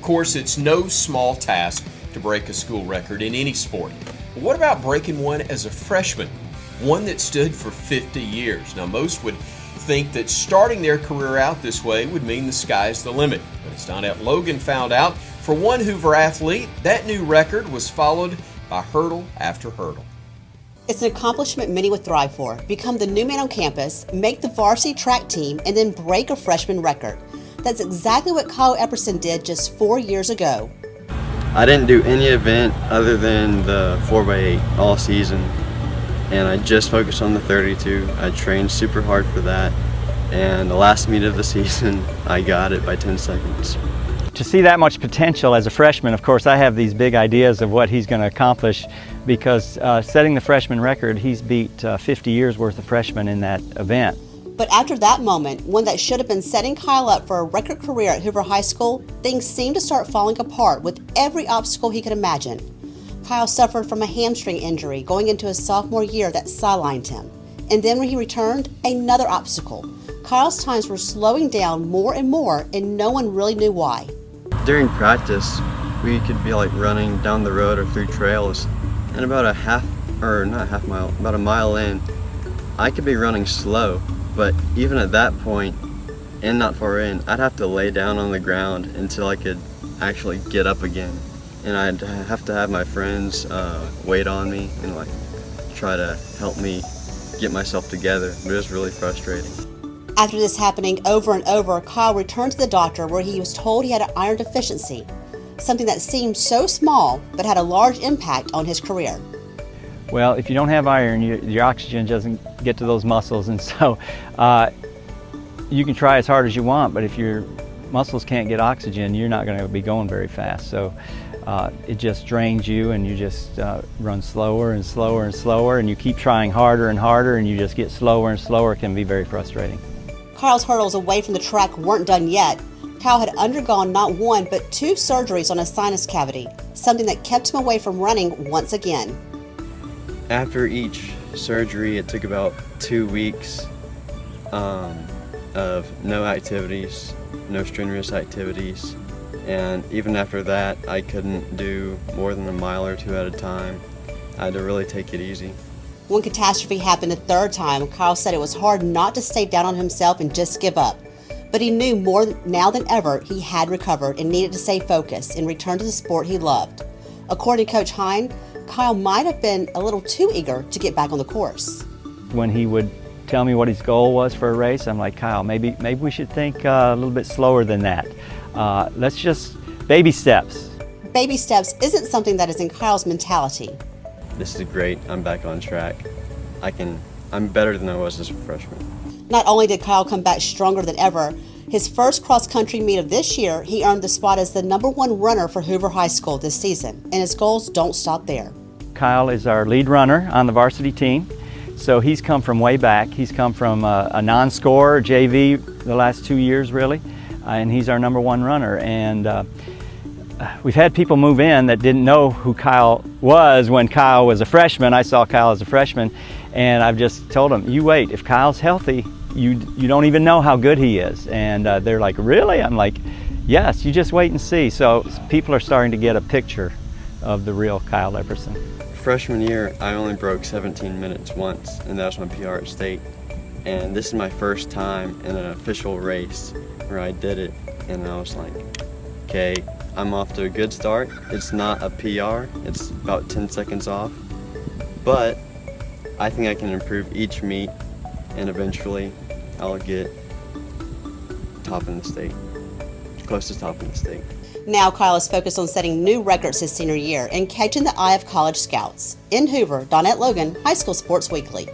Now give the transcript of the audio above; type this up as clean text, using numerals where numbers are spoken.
course, it's no small task to break a school record in any sport. But what about breaking one as a freshman? One that stood for 50 years. Now, most would think that starting their career out this way would mean the sky's the limit. But as Donette Logan found out, for one Hoover athlete, that new record was followed by hurdle after hurdle. It's an accomplishment many would thrive for. Become the new man on campus, make the varsity track team, and then break a freshman record. That's exactly what Kyle Epperson did just 4 years ago. I didn't do any event other than the 4x8 all season, and I just focused on the 32. I trained super hard for that, and the last meet of the season, I got it by 10 seconds. To see that much potential as a freshman, of course, I have these big ideas of what he's going to accomplish because setting the freshman record, he's beat 50 years worth of freshmen in that event. But after that moment, one that should have been setting Kyle up for a record career at Hoover High School, things seemed to start falling apart with every obstacle he could imagine. Kyle suffered from a hamstring injury going into his sophomore year that sidelined him. And then when he returned, another obstacle. Kyle's times were slowing down more and more, and no one really knew why. During practice, we could be like running down the road or through trails, and about about a mile in, I could be running slow, but even at that point, and not far in, I'd have to lay down on the ground until I could actually get up again. And I'd have to have my friends wait on me and like try to help me get myself together, but it was really frustrating. After this happening over and over, Kyle returned to the doctor where he was told he had an iron deficiency, something that seemed so small but had a large impact on his career. Well, if you don't have iron, your oxygen doesn't get to those muscles, and so you can try as hard as you want, but if your muscles can't get oxygen, you're not going to be going very fast. So it just drains you, and you just run slower and slower and slower, and you keep trying harder and harder, and you just get slower and slower. It can be very frustrating. Kyle's hurdles away from the track weren't done yet. Kyle had undergone not one but 2 surgeries on a sinus cavity, something that kept him away from running once again. After each surgery, it took about 2 weeks of no activities, no strenuous activities, and even after that, I couldn't do more than a mile or 2 at a time. I had to really take it easy. When catastrophe happened the 3rd time, Kyle said it was hard not to stay down on himself and just give up. But he knew more now than ever he had recovered and needed to stay focused and return to the sport he loved. According to Coach Hine, Kyle might have been a little too eager to get back on the course. When he would tell me what his goal was for a race, I'm like, Kyle, maybe we should think a little bit slower than that. Let's just baby steps. Baby steps isn't something that is in Kyle's mentality. This is great. I'm back on track. I'm better than I was as a freshman. Not only did Kyle come back stronger than ever, his first cross-country meet of this year, he earned the spot as the #1 runner for Hoover High School this season, and his goals don't stop there. Kyle is our lead runner on the varsity team, so he's come from way back. He's come from a non-scorer, JV, the last 2 years really, and he's our #1 runner. And we've had people move in that didn't know who Kyle was when Kyle was a freshman. I saw Kyle as a freshman, and I've just told them, you wait, if Kyle's healthy, you don't even know how good he is. And they're like, really? I'm like, yes, you just wait and see. So people are starting to get a picture of the real Kyle Epperson. Freshman year, I only broke 17 minutes once, and that was my PR at state. And this is my first time in an official race where I did it, and I was like, okay, I'm off to a good start. It's not a PR, it's about 10 seconds off, but I think I can improve each meet, and eventually I'll get top in the state, close to top in the state. Now Kyle is focused on setting new records his senior year and catching the eye of college scouts. In Hoover, Donette Logan, High School Sports Weekly.